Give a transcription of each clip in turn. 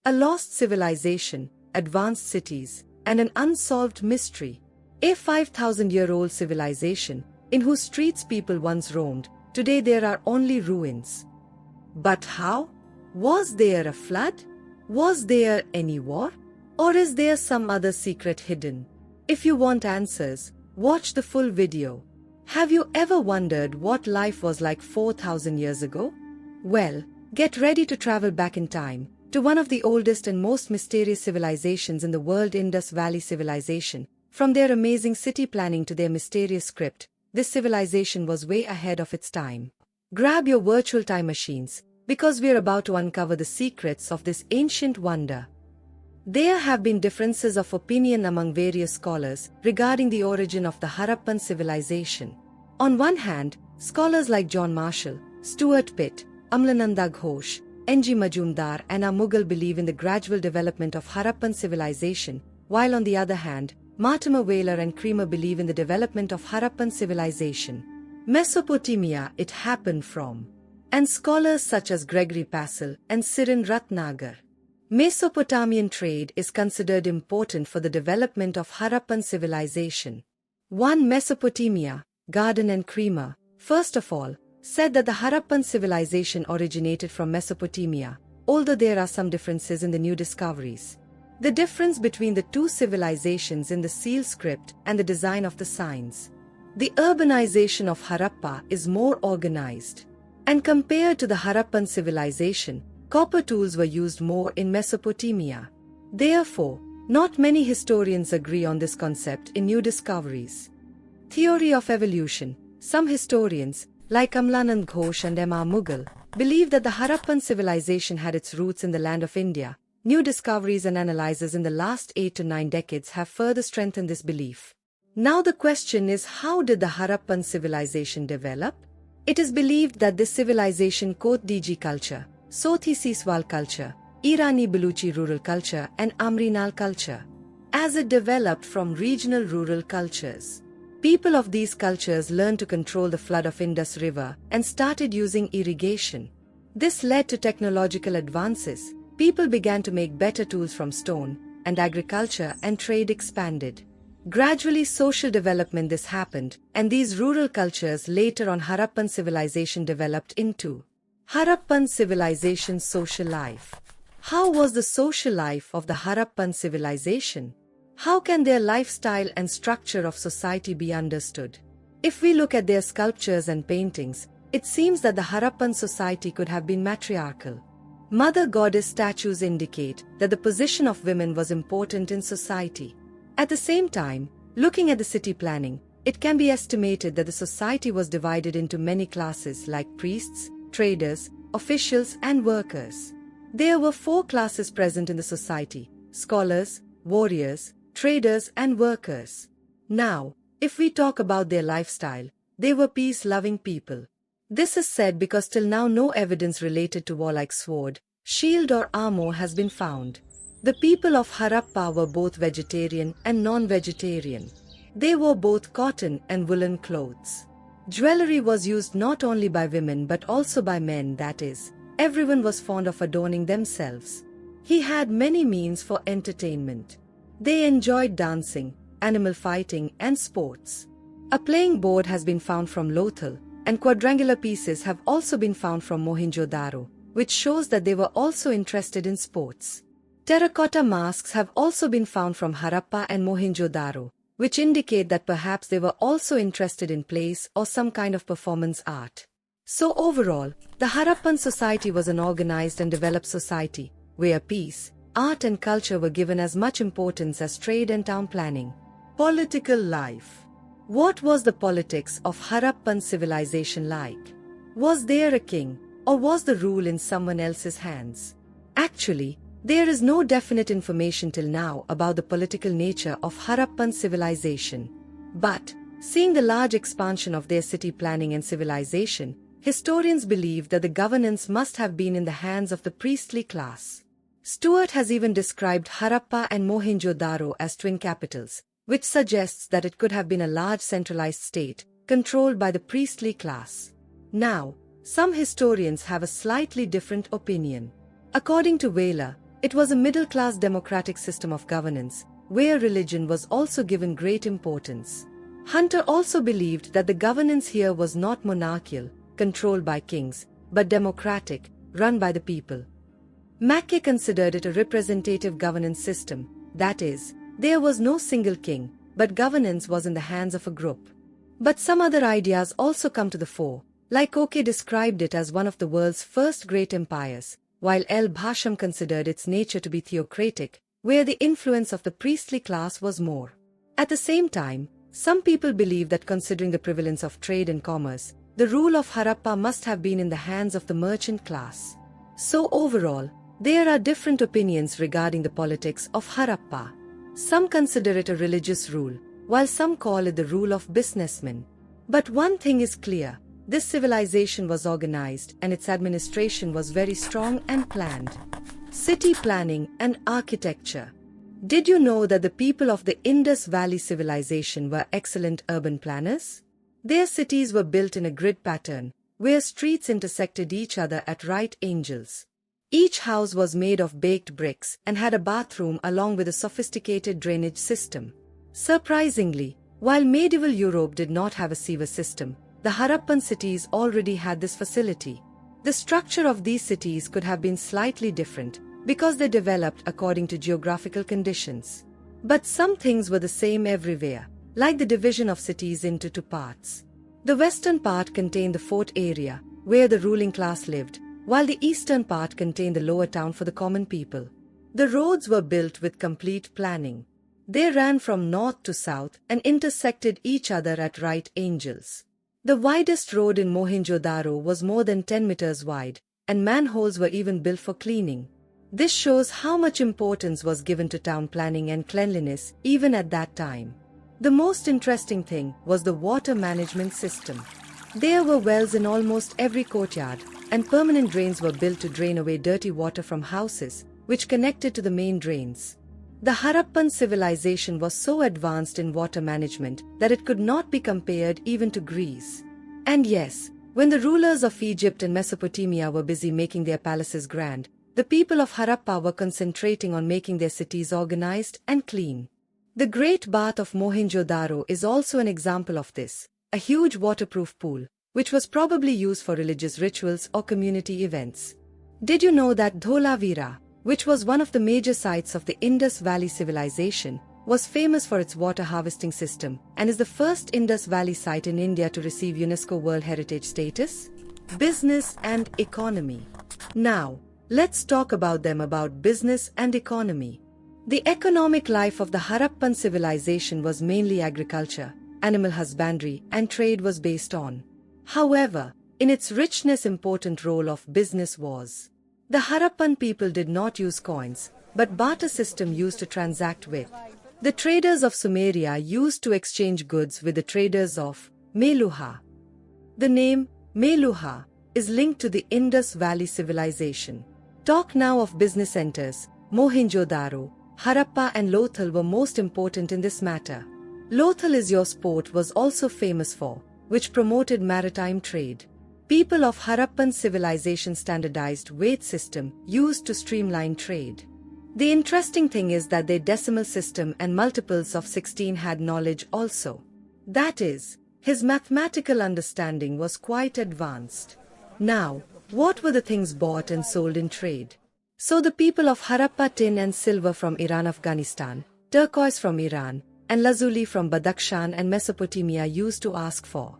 A lost civilization, advanced cities, and an unsolved mystery. A 5,000-year-old civilization, in whose streets people once roamed, today there are only ruins. But how? Was there a flood? Was there any war? Or is there some other secret hidden? If you want answers, watch the full video. Have you ever wondered what life was like 4,000 years ago? Well, get ready to travel back in time, to one of the oldest and most mysterious civilizations in the world, Indus Valley Civilization. From their amazing city planning to their mysterious script, this civilization was way ahead of its time. Grab your virtual time machines, because we're about to uncover the secrets of this ancient wonder. There have been differences of opinion among various scholars regarding the origin of the Harappan civilization. On one hand, scholars like John Marshall, Stuart Pitt, Amlananda Ghosh, N.G. Majumdar and R. Mughal believe in the gradual development of Harappan civilization, while on the other hand, Mortimer Whaler and Creamer believe in the development of Harappan civilization. Mesopotamia it happened from. And scholars such as Gregory Passel and Sirin Ratnagar. Mesopotamian trade is considered important for the development of Harappan civilization. 1. Mesopotamia, Garden and Creamer, first of all, said that the Harappan civilization originated from Mesopotamia, although there are some differences in the new discoveries. The difference between the two civilizations in the seal script and the design of the signs. The urbanization of Harappa is more organized. And compared to the Harappan civilization, copper tools were used more in Mesopotamia. Therefore, not many historians agree on this concept in new discoveries. Theory of evolution. Some historians, like Amlanand Ghosh and M.R. Mughal, believe that the Harappan civilization had its roots in the land of India. New discoveries and analyses in the last 8 to 9 decades have further strengthened this belief. Now the question is, how did the Harappan civilization develop? It is believed that this civilization Kotdiji culture, Sothi Siswal culture, Irani Baluchi rural culture and Amrinal culture, as it developed from regional rural cultures. People of these cultures learned to control the flood of Indus River and started using irrigation. This led to technological advances. People began to make better tools from stone, and agriculture and trade expanded. Gradually social development this happened, and these rural cultures later on Harappan civilization developed into. Harappan civilization social life. How was the social life of the Harappan civilization? How can their lifestyle and structure of society be understood? If we look at their sculptures and paintings, it seems that the Harappan society could have been matriarchal. Mother goddess statues indicate that the position of women was important in society. At the same time, looking at the city planning, it can be estimated that the society was divided into many classes like priests, traders, officials and workers. There were 4 classes present in the society: scholars, warriors, traders and workers. Now, if we talk about their lifestyle, they were peace-loving people. This is said because till now no evidence related to war like sword, shield or armor has been found. The people of Harappa were both vegetarian and non-vegetarian. They wore both cotton and woolen clothes. Jewelry was used not only by women but also by men, that is, everyone was fond of adorning themselves. He had many means for entertainment. They enjoyed dancing, animal fighting and sports. A playing board has been found from Lothal, and quadrangular pieces have also been found from Mohenjo-Daro, which shows that they were also interested in sports. Terracotta masks have also been found from Harappa and Mohenjo-Daro, which indicate that perhaps they were also interested in plays or some kind of performance art. So overall, the Harappan society was an organized and developed society, where peace, art and culture were given as much importance as trade and town planning. Political life. What was the politics of Harappan civilization like? Was there a king, or was the rule in someone else's hands? Actually, there is no definite information till now about the political nature of Harappan civilization. But, seeing the large expansion of their city planning and civilization, historians believe that the governance must have been in the hands of the priestly class. Stuart has even described Harappa and Mohenjo-Daro as twin capitals, which suggests that it could have been a large centralized state, controlled by the priestly class. Now, some historians have a slightly different opinion. According to Whaler, It was a middle-class democratic system of governance, where religion was also given great importance. Hunter also believed that the governance here was not monarchical, controlled by kings, but democratic, run by the people. Mackay considered it a representative governance system, that is, there was no single king, but governance was in the hands of a group. But some other ideas also come to the fore, like Oke described it as one of the world's first great empires, while L. Bhasham considered its nature to be theocratic, where the influence of the priestly class was more. At the same time, some people believe that considering the prevalence of trade and commerce, the rule of Harappa must have been in the hands of the merchant class. So overall, there are different opinions regarding the politics of Harappa. Some consider it a religious rule, while some call it the rule of businessmen. But one thing is clear, this civilization was organized and its administration was very strong and planned. City planning and architecture. Did you know that the people of the Indus Valley Civilization were excellent urban planners? Their cities were built in a grid pattern, where streets intersected each other at right angles. Each house was made of baked bricks and had a bathroom along with a sophisticated drainage system. Surprisingly, while medieval Europe did not have a sewer system, the Harappan cities already had this facility. The structure of these cities could have been slightly different, because they developed according to geographical conditions. But some things were the same everywhere, like the division of cities into two parts. The western part contained the fort area, where the ruling class lived, while the eastern part contained the lower town for the common people. The roads were built with complete planning. They ran from north to south and intersected each other at right angles. The widest road in Mohenjo-Daro was more than 10 meters wide, and manholes were even built for cleaning. This shows how much importance was given to town planning and cleanliness even at that time. The most interesting thing was the water management system. There were wells in almost every courtyard, and permanent drains were built to drain away dirty water from houses, which connected to the main drains. The Harappan civilization was so advanced in water management that it could not be compared even to Greece. And yes, when the rulers of Egypt and Mesopotamia were busy making their palaces grand, the people of Harappa were concentrating on making their cities organized and clean. The Great Bath of Mohenjo-Daro is also an example of this, a huge waterproof pool, which was probably used for religious rituals or community events. Did you know that Dholavira, which was one of the major sites of the Indus Valley Civilization, was famous for its water harvesting system and is the first Indus Valley site in India to receive UNESCO World Heritage status? Business and economy. Now, let's talk about business and economy. The economic life of the Harappan civilization was mainly agriculture, animal husbandry, and trade was based on. However, in its richness, important role of business was. The Harappan people did not use coins, but barter system used to transact with. The traders of Sumeria used to exchange goods with the traders of Meluha. The name Meluha is linked to the Indus Valley Civilization. Talk now of business centers. Mohenjo-Daro, Harappa and Lothal were most important in this matter. Lothal is your sport was also famous for, which promoted maritime trade. People of Harappan civilization standardized weight system used to streamline trade. The interesting thing is that their decimal system and multiples of 16 had knowledge also. That is, his mathematical understanding was quite advanced. Now, what were the things bought and sold in trade? So the people of Harappa tin and silver from Iran, Afghanistan, turquoise from Iran, and lazuli from Badakhshan and Mesopotamia used to ask for.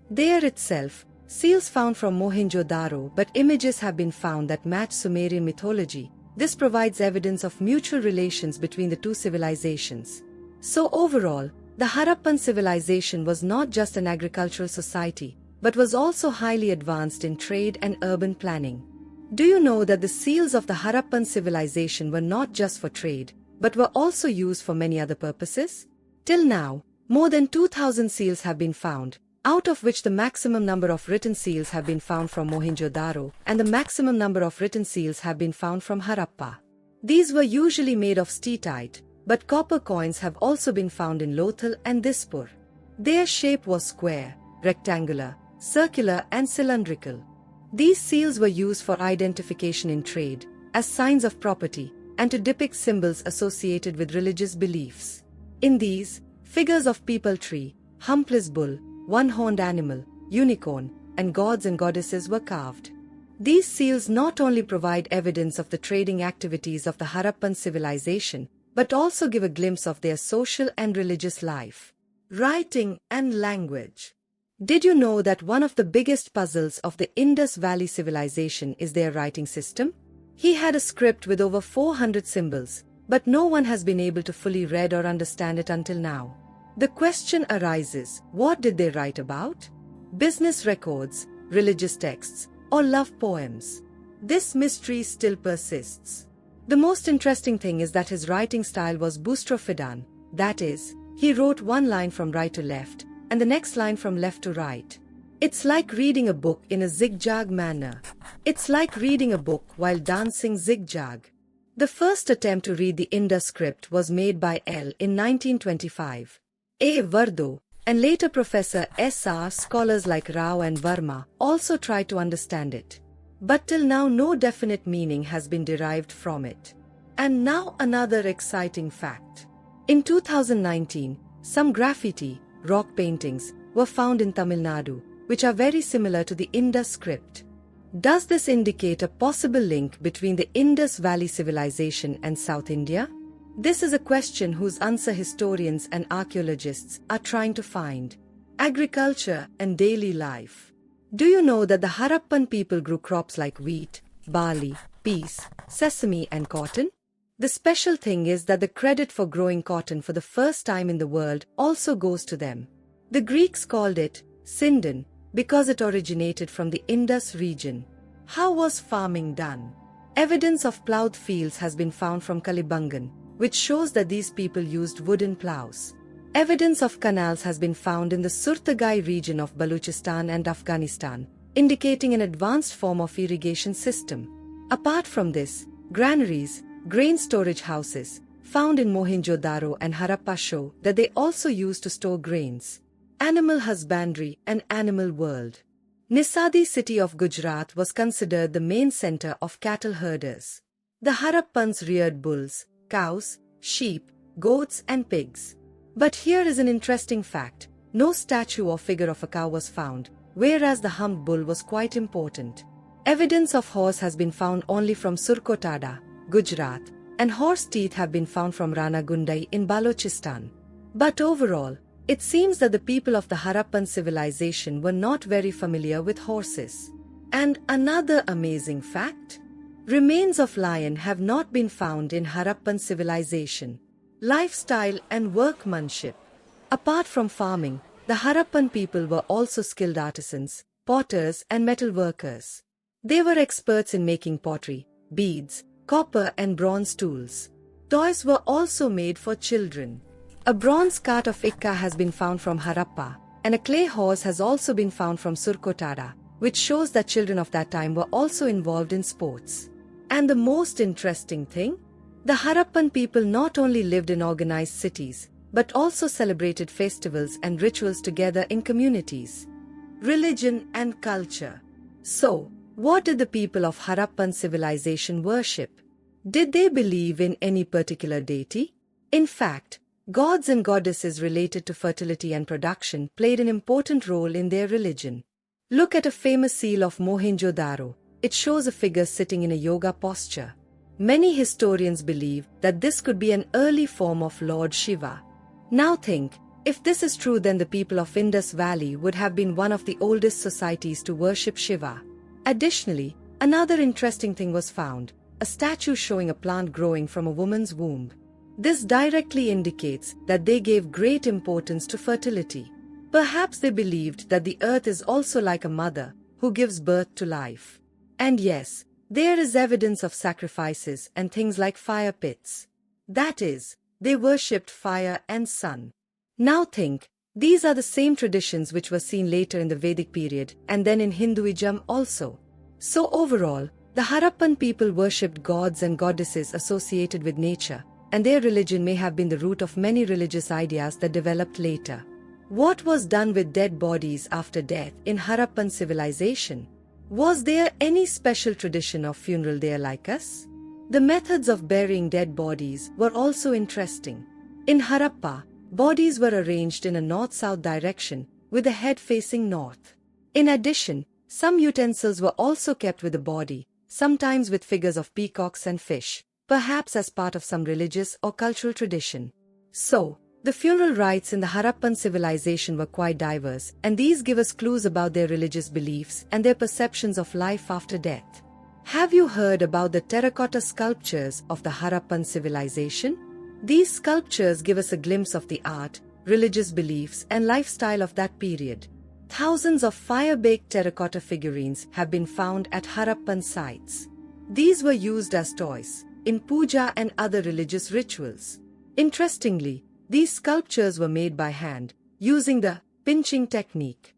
There itself, seals found from Mohenjo-Daro, but images have been found that match Sumerian mythology. This provides evidence of mutual relations between the two civilizations. So overall, the Harappan civilization was not just an agricultural society, but was also highly advanced in trade and urban planning. Do you know that the seals of the Harappan civilization were not just for trade, but were also used for many other purposes? Till now, more than 2,000 seals have been found, out of which the maximum number of written seals have been found from Mohenjo-Daro and the maximum number of written seals have been found from Harappa. These were usually made of steatite, but copper coins have also been found in Lothal and Dispur. Their shape was square, rectangular, circular and cylindrical. These seals were used for identification in trade, as signs of property, and to depict symbols associated with religious beliefs. In these, figures of peepal tree, humpless bull, one-horned animal, unicorn, and gods and goddesses were carved. These seals not only provide evidence of the trading activities of the Harappan civilization, but also give a glimpse of their social and religious life. Writing and language. Did you know that one of the biggest puzzles of the Indus Valley Civilization is their writing system? He had a script with over 400 symbols, but no one has been able to fully read or understand it until now. The question arises, what did they write about? Business records, religious texts, or love poems? This mystery still persists. The most interesting thing is that his writing style was boustrophidan, that is, he wrote one line from right to left, and the next line from left to right. It's like reading a book in a zigzag manner. It's like reading a book while dancing zigzag. The first attempt to read the Indus script was made by L. in 1925. A. Vardo, and later Professor S.R. Scholars like Rao and Verma also tried to understand it. But till now no definite meaning has been derived from it. And now another exciting fact. In 2019, some graffiti, rock paintings, were found in Tamil Nadu, which are very similar to the Indus script. Does this indicate a possible link between the Indus Valley Civilization and South India? This is a question whose answer historians and archaeologists are trying to find. Agriculture and daily life. Do you know that the Harappan people grew crops like wheat, barley, peas, sesame and cotton? The special thing is that the credit for growing cotton for the first time in the world also goes to them. The Greeks called it Sindon because it originated from the Indus region. How was farming done? Evidence of ploughed fields has been found from Kalibangan, which shows that these people used wooden ploughs. Evidence of canals has been found in the Surtagai region of Baluchistan and Afghanistan, indicating an advanced form of irrigation system. Apart from this, granaries, grain storage houses, found in Mohenjo-Daro and Harappa show that they also used to store grains. Animal husbandry and animal world. Nisadi city of Gujarat was considered the main center of cattle herders. The Harappans reared bulls, cows, sheep, goats and pigs. But here is an interesting fact. No statue or figure of a cow was found, whereas the humped bull was quite important. Evidence of horse has been found only from Surkotada, Gujarat, and horse teeth have been found from Ranagundai in Balochistan. But overall, it seems that the people of the Harappan civilization were not very familiar with horses. And another amazing fact? Remains of lion have not been found in Harappan civilization. Lifestyle and workmanship. Apart from farming, the Harappan people were also skilled artisans, potters and metal workers. They were experts in making pottery, beads, copper and bronze tools. Toys were also made for children. A bronze cart of Ikka has been found from Harappa, and a clay horse has also been found from Surkotada, which shows that children of that time were also involved in sports. And the most interesting thing? The Harappan people not only lived in organized cities, but also celebrated festivals and rituals together in communities. Religion and culture. So, what did the people of Harappan civilization worship? Did they believe in any particular deity? In fact, gods and goddesses related to fertility and production played an important role in their religion. Look at a famous seal of Mohenjo-Daro. It shows a figure sitting in a yoga posture. Many historians believe that this could be an early form of Lord Shiva. Now think, if this is true, then the people of Indus Valley would have been one of the oldest societies to worship Shiva. Additionally, another interesting thing was found, a statue showing a plant growing from a woman's womb. This directly indicates that they gave great importance to fertility. Perhaps they believed that the earth is also like a mother who gives birth to life. And yes, there is evidence of sacrifices and things like fire pits. That is, they worshipped fire and sun. Now think, these are the same traditions which were seen later in the Vedic period and then in Hinduism also. So overall, the Harappan people worshipped gods and goddesses associated with nature, and their religion may have been the root of many religious ideas that developed later. What was done with dead bodies after death in Harappan civilization? Was there any special tradition of funeral there like us? The methods of burying dead bodies were also interesting. In Harappa, bodies were arranged in a north-south direction, with the head facing north. In addition, some utensils were also kept with the body, sometimes with figures of peacocks and fish, perhaps as part of some religious or cultural tradition. So, the funeral rites in the Harappan civilization were quite diverse, and these give us clues about their religious beliefs and their perceptions of life after death. Have you heard about the terracotta sculptures of the Harappan civilization? These sculptures give us a glimpse of the art, religious beliefs, and lifestyle of that period. Thousands of fire-baked terracotta figurines have been found at Harappan sites. These were used as toys in puja and other religious rituals. Interestingly, these sculptures were made by hand, using the pinching technique.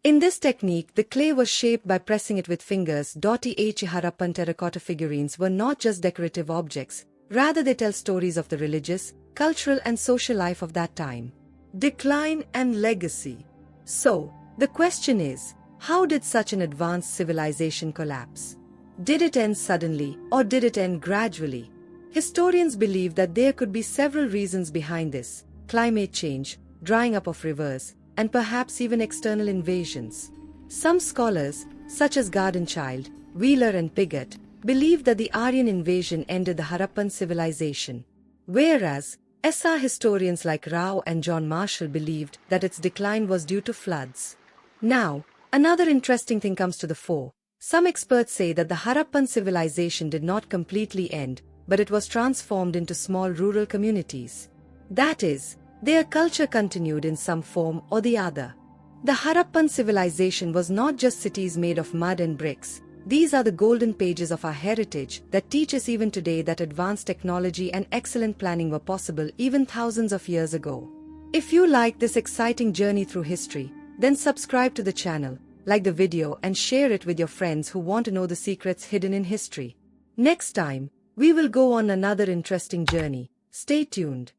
In this technique, the clay was shaped by pressing it with fingers. Harappan terracotta figurines were not just decorative objects, rather they tell stories of the religious, cultural and social life of that time. Decline and legacy. So, the question is, how did such an advanced civilization collapse? Did it end suddenly, or did it end gradually? Historians believe that there could be several reasons behind this: climate change, drying up of rivers, and perhaps even external invasions. Some scholars, such as Gardenchild, Wheeler and Piggott, believe that the Aryan invasion ended the Harappan civilization, whereas SR historians like Rao and John Marshall believed that its decline was due to floods. Now, another interesting thing comes to the fore. Some experts say that the Harappan civilization did not completely end, but it was transformed into small rural communities. That is, their culture continued in some form or the other. The Harappan civilization was not just cities made of mud and bricks. These are the golden pages of our heritage that teach us even today that advanced technology and excellent planning were possible even thousands of years ago. If you like this exciting journey through history, then subscribe to the channel, like the video and share it with your friends who want to know the secrets hidden in history. Next time, we will go on another interesting journey. Stay tuned.